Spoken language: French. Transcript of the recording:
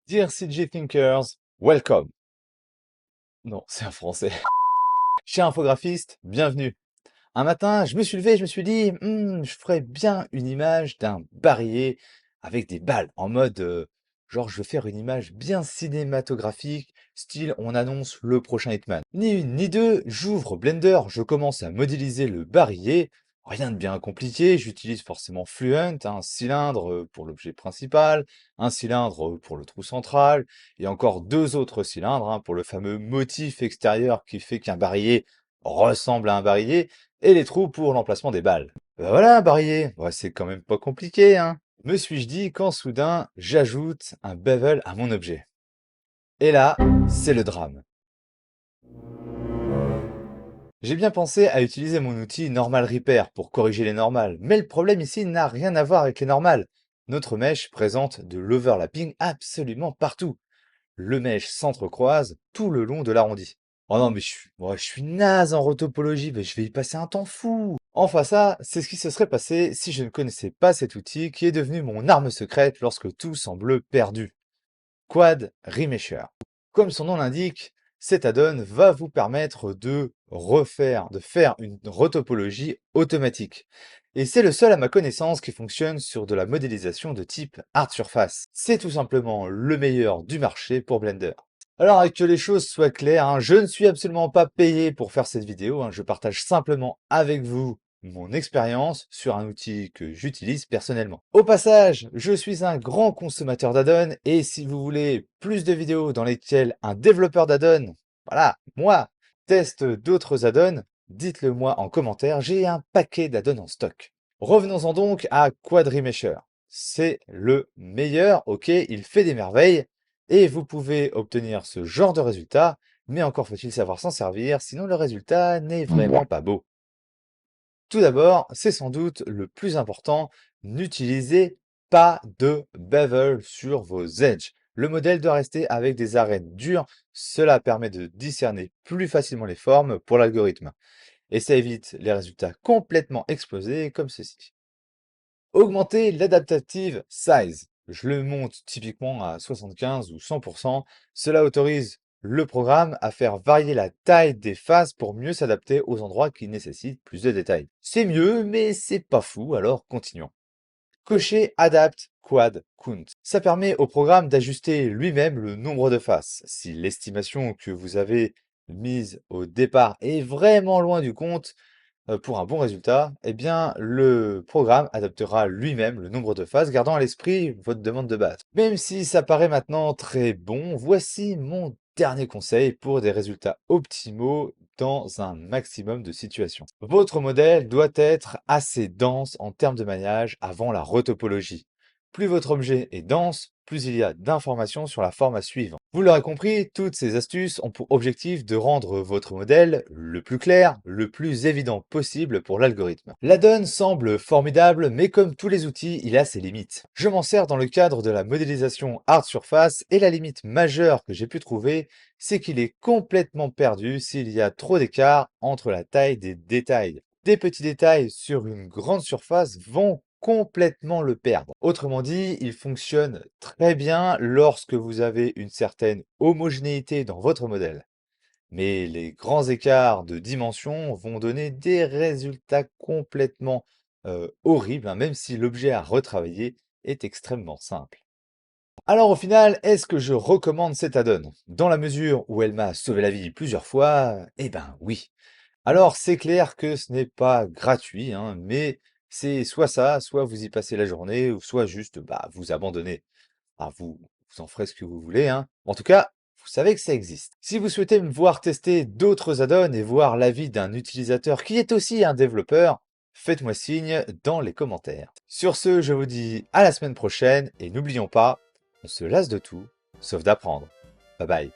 Dear CG Thinkers, welcome. Non, c'est un français. Cher infographiste, bienvenue. Un matin, je me suis levé, je me suis dit, je ferais bien une image d'un barillet avec des balles, en mode, genre, je veux faire une image bien cinématographique, style, on annonce le prochain Hitman. Ni une ni deux, j'ouvre Blender, je commence à modéliser le barillet. Rien de bien compliqué, j'utilise forcément Fluent, un cylindre pour l'objet principal, un cylindre pour le trou central, et encore deux autres cylindres pour le fameux motif extérieur qui fait qu'un barillet ressemble à un barillet, et les trous pour l'emplacement des balles. Ben voilà, un barillet, ouais, c'est quand même pas compliqué, hein. Me suis-je dit quand soudain j'ajoute un bevel à mon objet. Et là, c'est le drame. J'ai bien pensé à utiliser mon outil Normal Repair pour corriger les normales, mais le problème ici n'a rien à voir avec les normales. Notre mèche présente de l'overlapping absolument partout. Le mèche s'entrecroise tout le long de l'arrondi. Oh non, mais je suis naze en rotopologie, mais je vais y passer un temps fou. Enfin ça, c'est ce qui se serait passé si je ne connaissais pas cet outil qui est devenu mon arme secrète lorsque tout semble perdu. Quad Remesher. Comme son nom l'indique, cet add-on va vous permettre de faire une rotopologie automatique. Et c'est le seul à ma connaissance qui fonctionne sur de la modélisation de type Hard Surface. C'est tout simplement le meilleur du marché pour Blender. Alors, que les choses soient claires, je ne suis absolument pas payé pour faire cette vidéo, je partage simplement avec vous mon expérience sur un outil que j'utilise personnellement. Au passage, je suis un grand consommateur d'add-on et si vous voulez plus de vidéos dans lesquelles un développeur d'add-on, voilà, moi, teste d'autres add-ons, dites-le moi en commentaire, j'ai un paquet d'add-ons en stock. Revenons-en donc à Quadrimesher. C'est le meilleur, ok, il fait des merveilles, et vous pouvez obtenir ce genre de résultat, mais encore faut-il savoir s'en servir, sinon le résultat n'est vraiment pas beau. Tout d'abord, c'est sans doute le plus important, n'utilisez pas de bevel sur vos edges. Le modèle doit rester avec des arêtes dures, cela permet de discerner plus facilement les formes pour l'algorithme. Et ça évite les résultats complètement explosés comme ceci. Augmenter l'adaptative size. Je le monte typiquement à 75 ou 100%. Cela autorise le programme à faire varier la taille des faces pour mieux s'adapter aux endroits qui nécessitent plus de détails. C'est mieux, mais c'est pas fou, alors continuons. Cocher Adapt Quad Count. Ça permet au programme d'ajuster lui-même le nombre de faces. Si l'estimation que vous avez mise au départ est vraiment loin du compte, pour un bon résultat, eh bien, le programme adaptera lui-même le nombre de phases, gardant à l'esprit votre demande de base. Même si ça paraît maintenant très bon, voici mon dernier conseil pour des résultats optimaux dans un maximum de situations. Votre modèle doit être assez dense en termes de maillage avant la retopologie. Plus votre objet est dense, plus il y a d'informations sur la forme à suivre. Vous l'aurez compris, toutes ces astuces ont pour objectif de rendre votre modèle le plus clair, le plus évident possible pour l'algorithme. L'add-on semble formidable, mais comme tous les outils, il a ses limites. Je m'en sers dans le cadre de la modélisation hard surface et la limite majeure que j'ai pu trouver, c'est qu'il est complètement perdu s'il y a trop d'écart entre la taille des détails. Des petits détails sur une grande surface vont complètement le perdre. Autrement dit, il fonctionne très bien lorsque vous avez une certaine homogénéité dans votre modèle. Mais les grands écarts de dimension vont donner des résultats complètement horribles, même si l'objet à retravailler est extrêmement simple. Alors au final, est-ce que je recommande cette add-on? Dans la mesure où elle m'a sauvé la vie plusieurs fois, eh ben oui. Alors, c'est clair que ce n'est pas gratuit, mais c'est soit ça, soit vous y passez la journée, ou soit juste vous abandonnez. Vous en ferez ce que vous voulez, En tout cas, vous savez que ça existe. Si vous souhaitez me voir tester d'autres add-ons et voir l'avis d'un utilisateur qui est aussi un développeur, faites-moi signe dans les commentaires. Sur ce, je vous dis à la semaine prochaine, et n'oublions pas, on se lasse de tout, sauf d'apprendre. Bye bye.